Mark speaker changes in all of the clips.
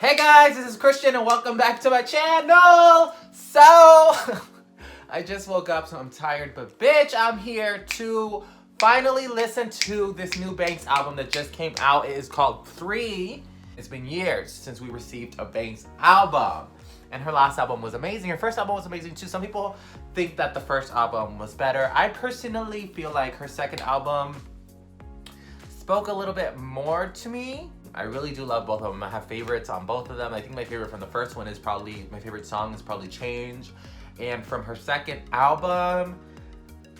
Speaker 1: Hey guys, this is Christian and welcome back to my channel. So, I just woke up so I'm tired, but bitch, I'm here to finally listen to this new Banks album that just came out. It is called 3. It's been years since we received a Banks album. And her last album was amazing. Her first album was amazing too. Some people think that the first album was better. I personally feel like her second album spoke a little bit more to me. I really do love both of them. I have favorites on both of them. I think my favorite from the first one is probably, my favorite song is probably Change. And from her second album,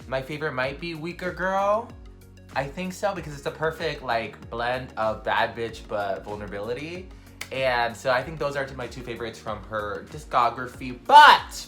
Speaker 1: my favorite might be Weaker Girl. I think so because it's the perfect like blend of bad bitch but vulnerability. And so I think those are my two favorites from her discography. But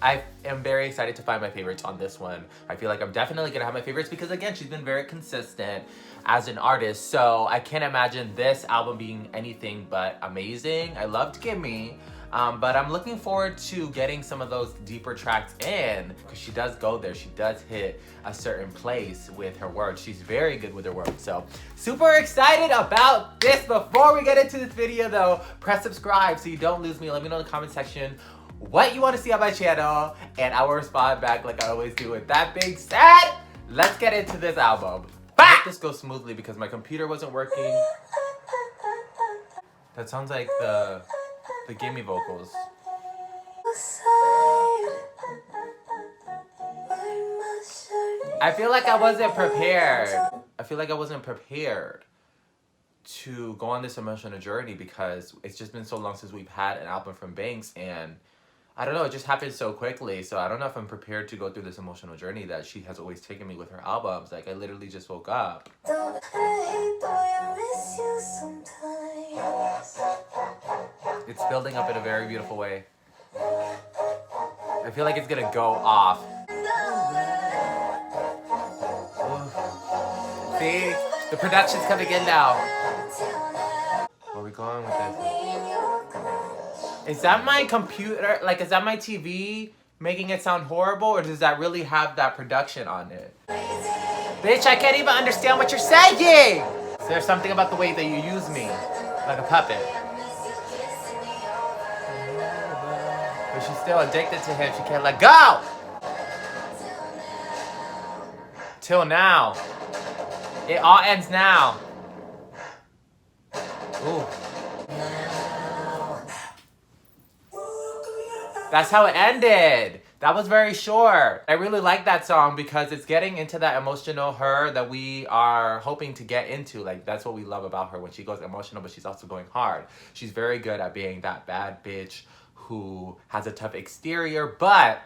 Speaker 1: I am very excited to find my favorites on this one. I feel like I'm definitely gonna have my favorites because again, she's been very consistent as an artist. So I can't imagine this album being anything but amazing. I loved Gimme, but I'm looking forward to getting some of those deeper tracks in because she does go there. She does hit a certain place with her words. She's very good with her words. So super excited about this. Before we get into this video though, press subscribe so you don't lose me. Let me know in the comment section what you want to see on my channel, and I will respond back like I always do. With that being said, let's get into this album. I hope this goes smoothly because my computer wasn't working. That sounds like the Gimme vocals. I feel like I wasn't prepared. I feel like I wasn't prepared to go on this emotional journey because it's just been so long since we've had an album from Banks, and I don't know, it just happened so quickly. So I don't know if I'm prepared to go through this emotional journey that she has always taken me with her albums. Like I literally just woke up. It's building up in a very beautiful way. I feel like it's gonna go off. Ooh. See? The production's coming in now. Where are we going with this? Is that my computer, like is that my TV making it sound horrible, or does that really have that production on it? Bitch, I can't even understand what you're saying! Is there something about the way that you use me? Like a puppet. But she's still addicted to him, she can't let go! Till now. It all ends now. Ooh. That's how it ended. That was very short. I really like that song because it's getting into that emotional her that we are hoping to get into. Like, that's what we love about her, when she goes emotional, but she's also going hard. She's very good at being that bad bitch who has a tough exterior, but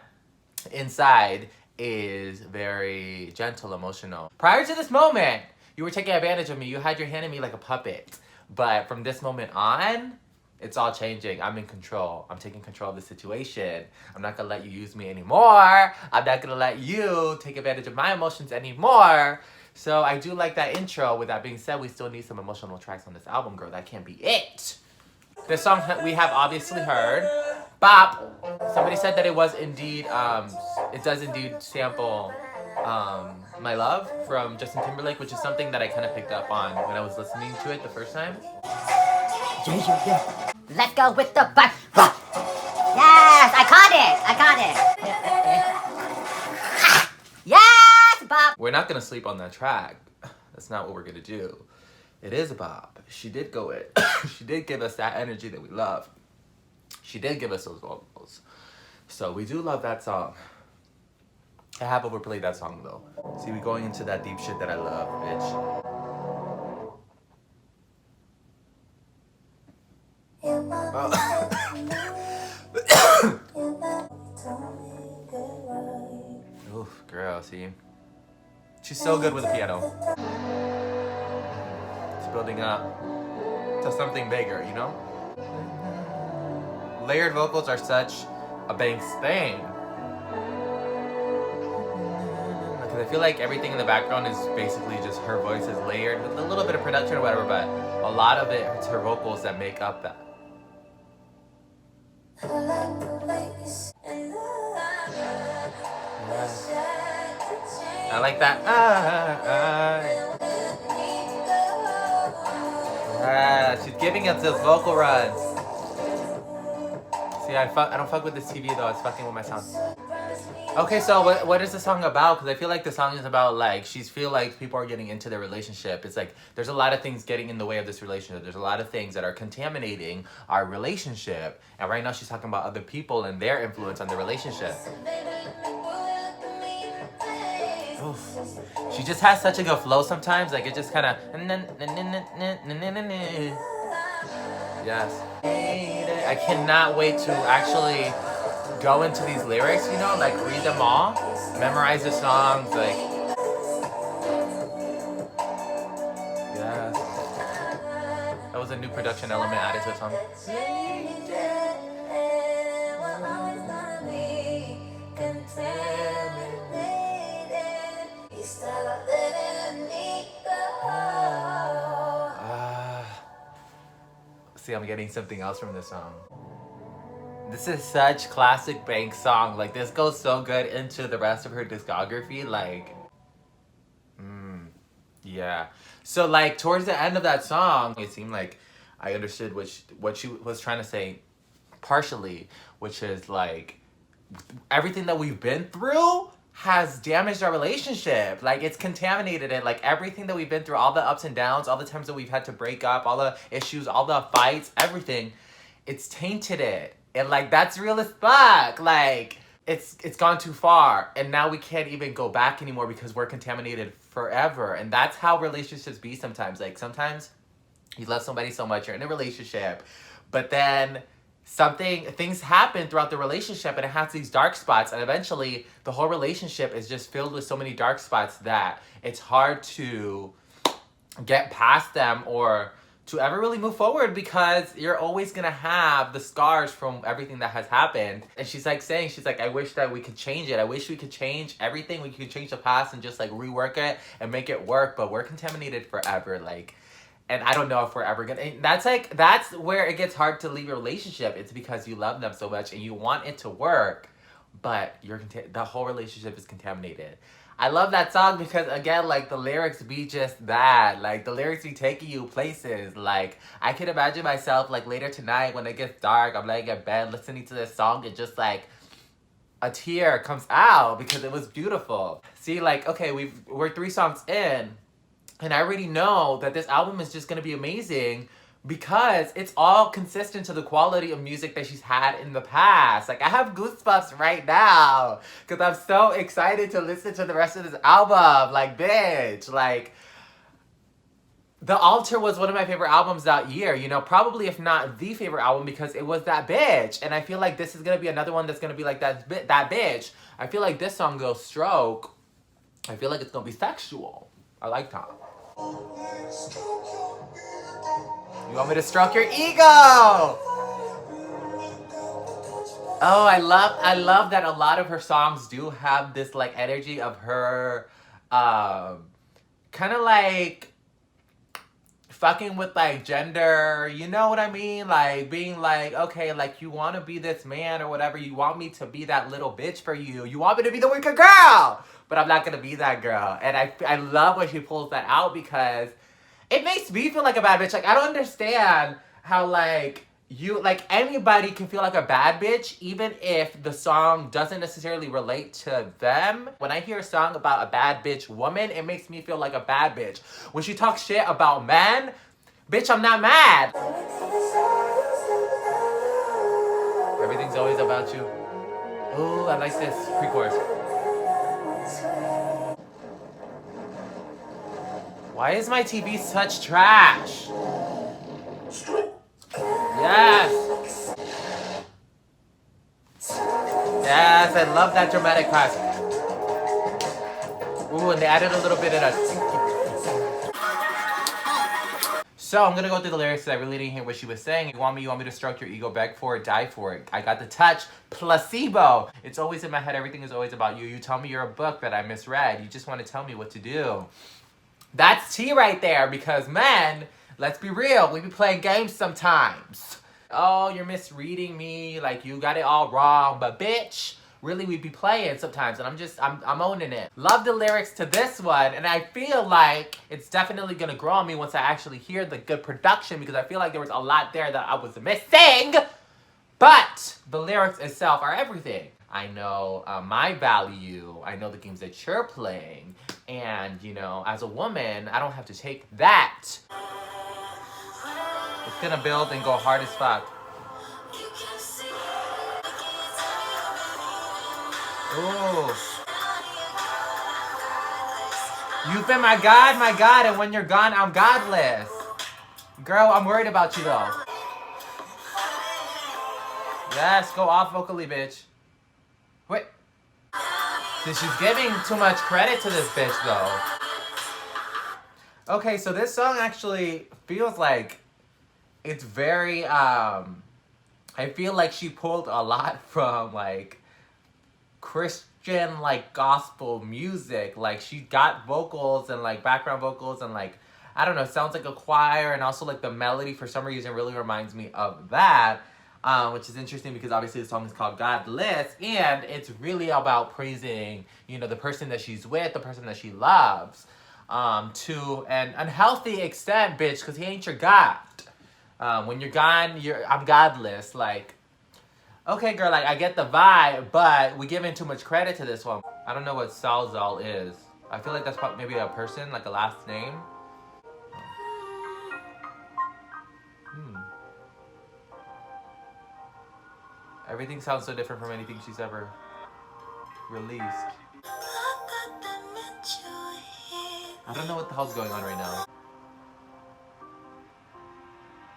Speaker 1: inside is very gentle, emotional. Prior to this moment, you were taking advantage of me. You had your hand in me like a puppet. But from this moment on, it's all changing. I'm in control. I'm taking control of the situation. I'm not gonna let you use me anymore. I'm not gonna let you take advantage of my emotions anymore. So I do like that intro. With that being said, we still need some emotional tracks on this album, girl. That can't be it. This song we have obviously heard. Bop. Somebody said that it was indeed, it does indeed sample My Love from Justin Timberlake, which is something that I kind of picked up on when I was listening to it the first time.
Speaker 2: Yeah. Let's go with the bar. Yes, I caught it. Yes, Bob.
Speaker 1: We're not gonna sleep on that track. That's not what we're gonna do. It is a bop. She did go it. She did give us that energy that we love. She did give us those vocals. So we do love that song. I have overplayed that song though. See, we going into that deep shit that I love, bitch. Oof, girl, see? She's so good with the piano. It's building up to something bigger, you know? Layered vocals are such a Banks thing. Because I feel like everything in the background is basically just her voice is layered with a little bit of production or whatever, but a lot of it's her vocals that make up that. I like that. Yeah, she's giving us those vocal runs. See, I don't fuck with this TV though. It's fucking with my sound. Okay, so what is the song about? Because I feel like the song is about like she's feel like people are getting into their relationship. It's like there's a lot of things getting in the way of this relationship. There's a lot of things that are contaminating our relationship. And right now she's talking about other people and their influence on the relationship. Oof. She just has such a good flow sometimes. Like it just kind of. Yes. I cannot wait to actually go into these lyrics, you know, like read them all, memorize the songs, like. Yes. That was a new production element added to the song. See, I'm getting something else from this song. This is such classic Bank song. Like, this goes so good into the rest of her discography. Like, yeah. So, like, towards the end of that song, it seemed like I understood what she was trying to say partially, which is, like, everything that we've been through has damaged our relationship. Like, it's contaminated it. Like, everything that we've been through, all the ups and downs, all the times that we've had to break up, all the issues, all the fights, everything, it's tainted it. And, like, that's real as fuck. Like, it's gone too far. And now we can't even go back anymore because we're contaminated forever. And that's how relationships be sometimes. Like, sometimes you love somebody so much, you're in a relationship, but then things happen throughout the relationship and it has these dark spots, and eventually the whole relationship is just filled with so many dark spots that it's hard to get past them or to ever really move forward because you're always gonna have the scars from everything that has happened. And she's like saying, she's like, I wish that we could change it. I wish we could change everything. We could change the past and just like rework it and make it work, but we're contaminated forever. Like, and I don't know if we're ever gonna. That's where it gets hard to leave a relationship. It's because you love them so much and you want it to work, but the whole relationship is contaminated. I love that song because, again, like, the lyrics be just that. Like, the lyrics be taking you places. Like, I can imagine myself, like, later tonight when it gets dark, I'm laying in bed listening to this song and just, like, a tear comes out because it was beautiful. See, like, okay, we're 3 songs in, and I already know that this album is just gonna be amazing because it's all consistent to the quality of music that she's had in the past. Like, I have goosebumps right now because I'm so excited to listen to the rest of this album. Like, bitch, like, The Altar was one of my favorite albums that year, you know, probably if not the favorite album because it was that bitch. And I feel like this is gonna be another one that's gonna be like that bitch. I feel like this song goes stroke. I feel like it's gonna be sexual. I like that. You want me to stroke your ego? Oh, I love that a lot of her songs do have this like energy of her kind of like fucking with like gender, you know what I mean? Like being like, okay, like you want to be this man or whatever, you want me to be that little bitch for you. You want me to be the weaker girl, but I'm not going to be that girl. And I love when she pulls that out because it makes me feel like a bad bitch. Like, I don't understand how, like, anybody can feel like a bad bitch, even if the song doesn't necessarily relate to them. When I hear a song about a bad bitch woman, it makes me feel like a bad bitch. When she talks shit about men, bitch, I'm not mad. Everything's always about you. Ooh, I like this pre-chorus. Why is my TV such trash? Yes! Yes, I love that dramatic pass. Ooh, and they added a little bit of that. So, I'm gonna go through the lyrics because I really didn't hear what she was saying. You want me to stroke your ego, beg for it, die for it. I got the touch, placebo. It's always in my head, everything is always about you. You tell me you're a book that I misread. You just want to tell me what to do. That's tea right there because men, let's be real, we be playing games sometimes. Oh, you're misreading me, like you got it all wrong, but bitch, really we'd be playing sometimes, and I'm owning it. Love the lyrics to this one, and I feel like it's definitely gonna grow on me once I actually hear the good production, because I feel like there was a lot there that I was missing. But the lyrics itself are everything. I know my value. I know the games that you're playing. And, you know, as a woman, I don't have to take that. It's gonna build and go hard as fuck. Ooh. You've been my God, and when you're gone, I'm godless. Girl, I'm worried about you though. Yes, go off vocally, bitch. Wait. She's giving too much credit to this bitch, though. Okay, so this song actually feels like it's very, I feel like she pulled a lot from, like, Christian, like, gospel music. Like, she got vocals and, like, background vocals and, like, I don't know, it sounds like a choir, and also, like, the melody for some reason really reminds me of that. Which is interesting because obviously the song is called Godless, and it's really about praising, you know, the person that she's with, the person that she loves, to an unhealthy extent, bitch, because he ain't your God. When you're gone, I'm godless. Like, okay, girl, like, I get the vibe, but we giving too much credit to this one. I don't know what Salzal is. I feel like that's probably maybe a person, like a last name. Everything sounds so different from anything she's ever released. I don't know what the hell's going on right now.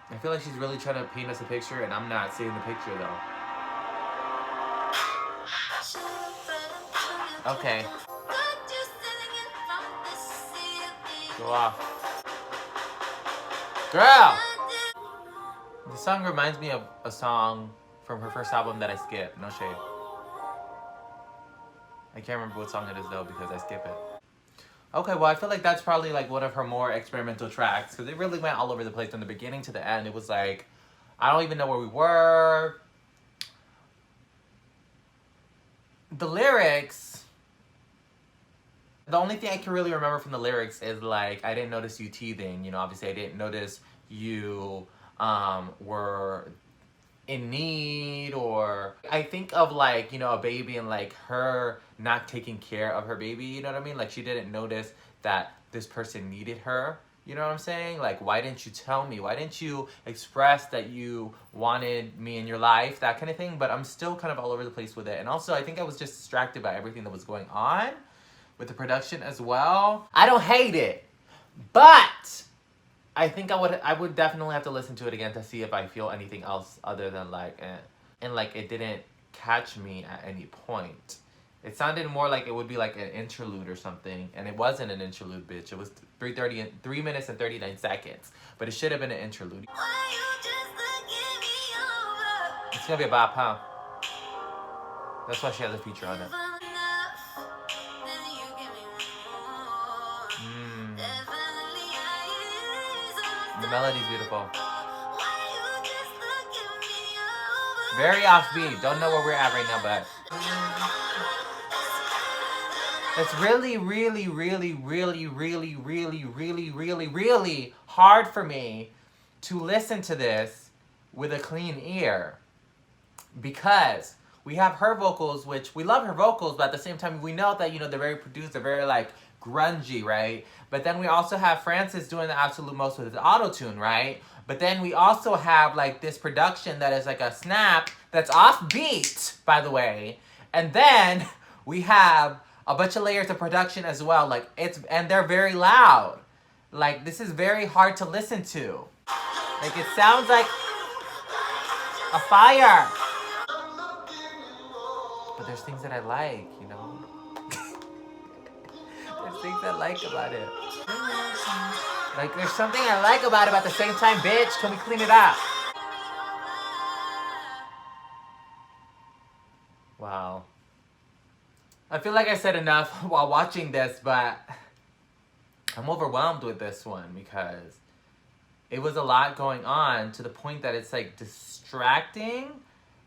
Speaker 1: I feel like she's really trying to paint us a picture, and I'm not seeing the picture though. Okay. Go off. Girl! The song reminds me of a song from her first album that I skipped. No shade. I can't remember what song it is though because I skip it. Okay, well I feel like that's probably like one of her more experimental tracks because it really went all over the place from the beginning to the end. It was like, I don't even know where we were. The lyrics, the only thing I can really remember from the lyrics is like, I didn't notice you teething. You know, obviously I didn't notice you were in need, or I think of like, you know, a baby and like her not taking care of her baby, you know what I mean? Like she didn't notice that this person needed her, you know what I'm saying? Like, why didn't you tell me? Why didn't you express that you wanted me in your life? That kind of thing. But I'm still kind of all over the place with it. And also I think I was just distracted by everything that was going on with the production as well. I don't hate it, but I think I would definitely have to listen to it again to see if I feel anything else other than like, eh. And like it didn't catch me at any point. It sounded more like it would be like an interlude or something, and it wasn't an interlude, bitch. It was 3 minutes and 39 seconds, but it should have been an interlude. It's gonna be a bop, huh? That's why she has a feature on it. The melody's beautiful. Very offbeat. Don't know where we're at right now, but it's really, really, really, really, really, really, really, really, really hard for me to listen to this with a clean ear, because we have her vocals, which we love her vocals, but at the same time we know that, you know, they're very produced, they're very like grungy, right? But then we also have Francis doing the absolute most with his auto-tune, right? But then we also have like this production that is like a snap that's offbeat, by the way. And then we have a bunch of layers of production as well. Like and they're very loud. Like this is very hard to listen to. Like it sounds like a fire. But there's things that I like, you know? There's things I like about it. Like, there's something I like about it, but at the same time, bitch, can we clean it up? Wow. I feel like I said enough while watching this, but I'm overwhelmed with this one because it was a lot going on to the point that it's, like, distracting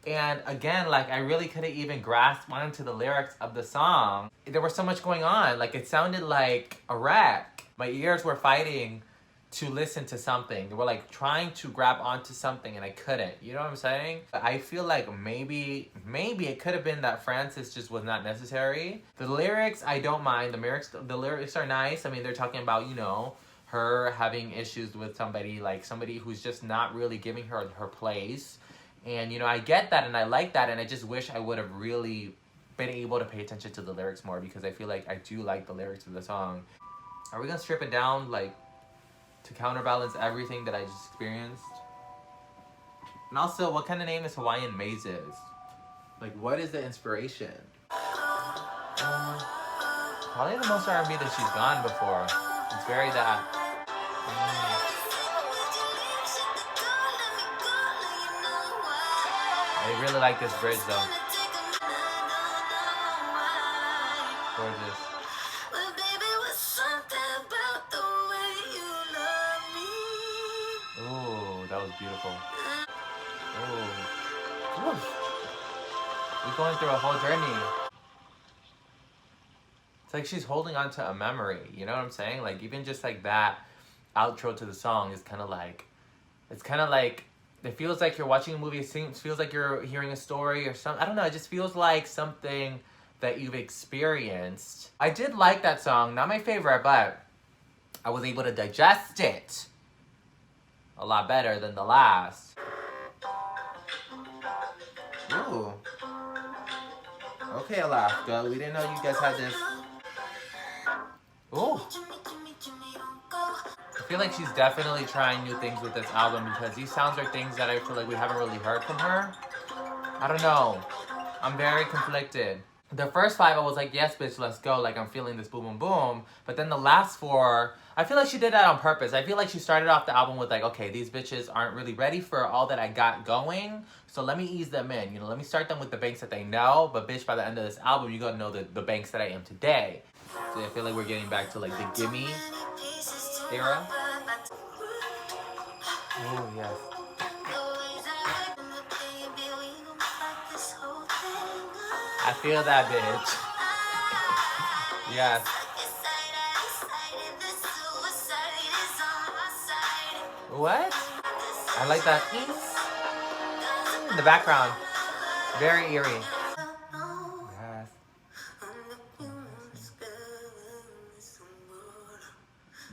Speaker 1: And again, like, I really couldn't even grasp onto the lyrics of the song. There was so much going on. Like, it sounded like a wreck. My ears were fighting to listen to something. They were like trying to grab onto something and I couldn't. You know what I'm saying? I feel like maybe it could have been that Francis just was not necessary. The lyrics, I don't mind. The lyrics are nice. I mean, they're talking about, you know, her having issues with somebody, like somebody who's just not really giving her her place. And, you know, I get that and I like that, and I just wish I would have really been able to pay attention to the lyrics more, because I feel like I do like the lyrics of the song. Are we gonna strip it down, like, to counterbalance everything that I just experienced? And also, what kind of name is Hawaiian Mazes? Like, what is the inspiration? Probably the most R&B that she's gone before. It's very that. I really like this bridge though. Gorgeous. Ooh, that was beautiful. Ooh. We're going through a whole journey. It's like she's holding on to a memory, you know what I'm saying? Like, even just like that outro to the song is kind of like, it's kind of like, it feels like you're watching a movie. It feels like you're hearing a story or something. I don't know. It just feels like something that you've experienced. I did like that song. Not my favorite, but I was able to digest it a lot better than the last. Ooh. Okay, Alaska. We didn't know you guys had this. Ooh. I feel like she's definitely trying new things with this album, because these sounds are things that I feel like we haven't really heard from her. I don't know. I'm very conflicted. The first 5, I was like, yes, bitch, let's go. Like, I'm feeling this boom, boom, boom. But then the last 4, I feel like she did that on purpose. I feel like she started off the album with like, okay, these bitches aren't really ready for all that I got going, so let me ease them in. You know, let me start them with the banks that they know. But bitch, by the end of this album, you're gonna know the banks that I am today. So I feel like we're getting back to like the Gimme era. Oh, yes. I feel that, bitch. Yes. What? I like that in the background. Very eerie. Yes.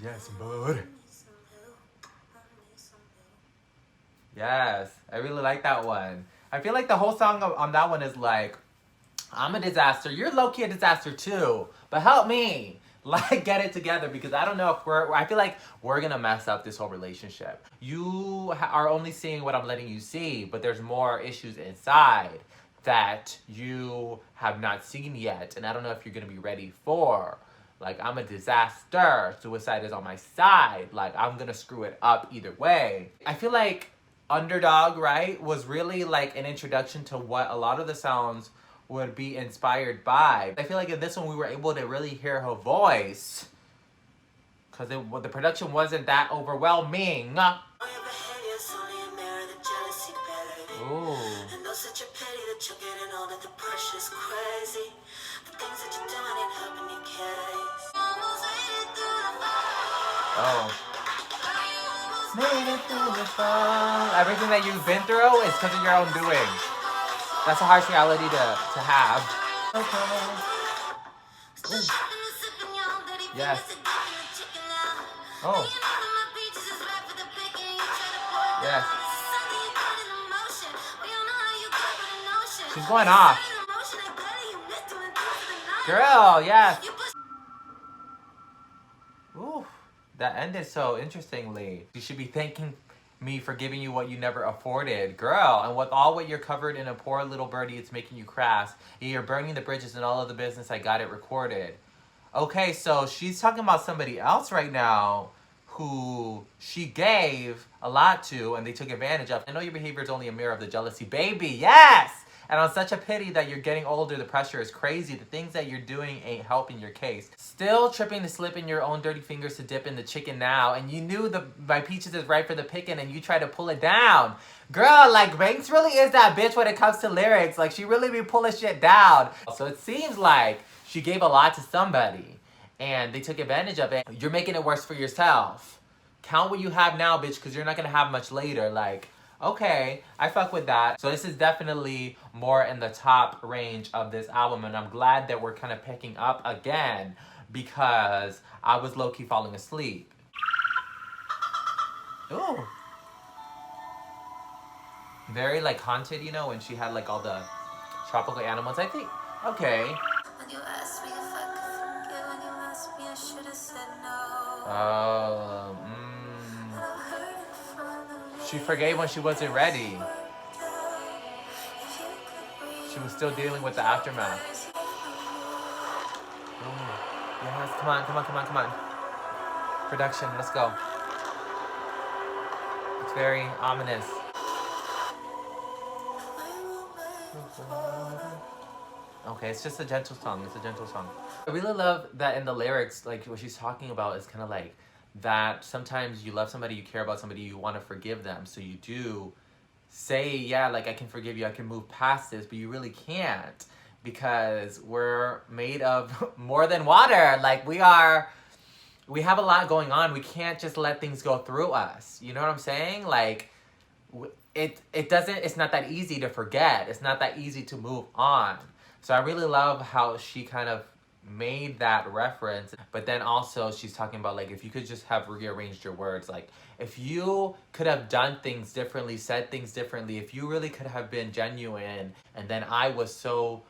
Speaker 1: Yes, bud. Yes, I really like that one. I feel like the whole song on that one is like, I'm a disaster. You're low-key a disaster too, but help me. Like, get it together, because I don't know if I feel like we're gonna mess up this whole relationship. You are only seeing what I'm letting you see, but there's more issues inside that you have not seen yet, and I don't know if you're gonna be ready for. Like, I'm a disaster. Suicide is on my side. Like, I'm gonna screw it up either way. I feel like Underdog, right, was really like an introduction to what a lot of the sounds would be inspired by. I feel like in this one we were able to really hear her voice, because the production wasn't that overwhelming. Ooh. Oh. Made it through the fall. Everything that you've been through is because of your own doing. That's a harsh reality to have. Okay. Ooh. Yes. Oh. Yes. She's going off. Girl, yes. Ooh. That ended so interestingly. You should be thanking me for giving you what you never afforded. Girl, and with all what you're covered in a poor little birdie, it's making you crass. You're burning the bridges and all of the business, I got it recorded. Okay, so she's talking about somebody else right now who she gave a lot to and they took advantage of. I know your behavior is only a mirror of the jealousy. Baby, yes! And on such a pity that you're getting older, the pressure is crazy. The things that you're doing ain't helping your case. Still tripping to slip in your own dirty fingers to dip in the chicken now. And you knew my peaches is ripe for the picking and you try to pull it down. Girl, like Banks really is that bitch when it comes to lyrics. Like she really be pulling shit down. So it seems like she gave a lot to somebody and they took advantage of it. You're making it worse for yourself. Count what you have now, bitch, because you're not going to have much later. Like, okay, I fuck with that. So this is definitely more in the top range of this album. And I'm glad that we're kind of picking up again because I was low-key falling asleep. Ooh. Very like haunted, you know, when she had like all the tropical animals. I think, okay. Oh, She forgave when she wasn't ready. She was still dealing with the aftermath. Ooh. Yes, come on, come on, come on, come on. Production, let's go. It's very ominous. Okay, it's just a gentle song. It's a gentle song. I really love that in the lyrics, like what she's talking about is kind of like that sometimes you love somebody, you care about somebody, you want to forgive them. So you do say, yeah, like I can forgive you, I can move past this, but you really can't because we're made of more than water. Like we have a lot going on. We can't just let things go through us. You know what I'm saying? Like it's not that easy to forget. It's not that easy to move on. So I really love how she kind of made that reference, but then also she's talking about like if you could just have rearranged your words, like if you could have done things differently, said things differently, if you really could have been genuine, and then I was so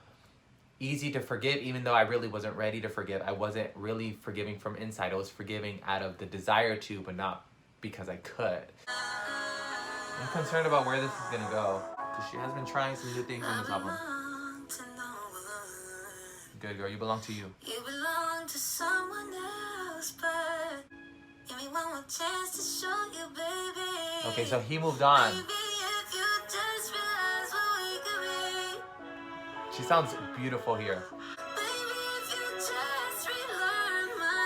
Speaker 1: easy to forgive even though I really wasn't ready to forgive. I wasn't really forgiving from inside. I was forgiving out of the desire to, but not because I could. I'm concerned about where this is gonna go because she has been trying some new things in this album. Good girl, you belong to you. You belong to someone else, but give me one more chance to show you, baby. Okay, so he moved on. Maybe if you just realize what we could be. She sounds beautiful here. Baby, if you just relearn my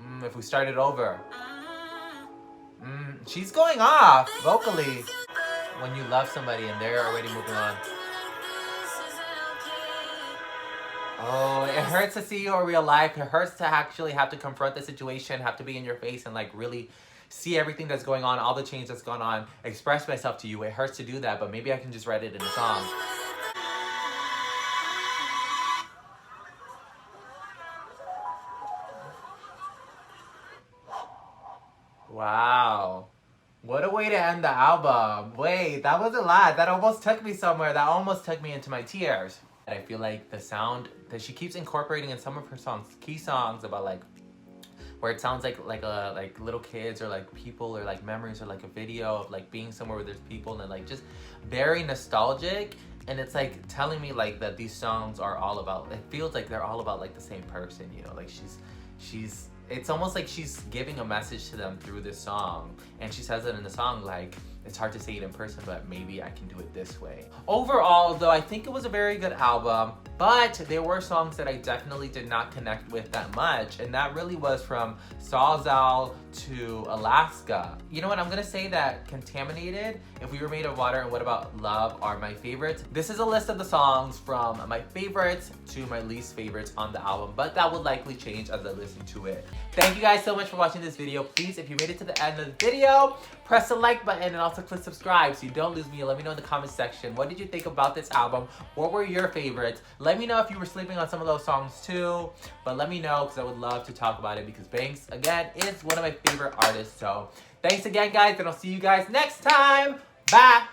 Speaker 1: name. If we started over. She's going off vocally when you love somebody and they're already moving on. Oh, it hurts to see you in real life. It hurts to actually have to confront the situation, have to be in your face and like really see everything that's going on, all the change that's going on, express myself to you. It hurts to do that, but maybe I can just write it in a song. Wow. What a way to end the album. Wait, that was a lot. That almost took me somewhere. That almost took me into my tears. I feel like the sound that she keeps incorporating in some of her songs, key songs about like, where it sounds like little kids or like people or like memories or like a video of like being somewhere where there's people and like just very nostalgic. And it's like telling me like that these songs are all about, it feels like they're all about like the same person, you know, like it's almost like she's giving a message to them through this song. And she says it in the song like, it's hard to say it in person, but maybe I can do it this way. Overall, though, I think it was a very good album, but there were songs that I definitely did not connect with that much, and that really was from Sawzall to Alaska. You know what, I'm gonna say that Contaminated, If We Were Made of Water, and What About Love are my favorites. This is a list of the songs from my favorites to my least favorites on the album, but that will likely change as I listen to it. Thank you guys so much for watching this video. Please, if you made it to the end of the video, press the like button and also click subscribe so you don't lose me. Let me know in the comment section, what did you think about this album? What were your favorites? Let me know if you were sleeping on some of those songs too, but let me know because I would love to talk about it because Banks, again, is one of my favorite artists. So thanks again, guys, and I'll see you guys next time. Bye!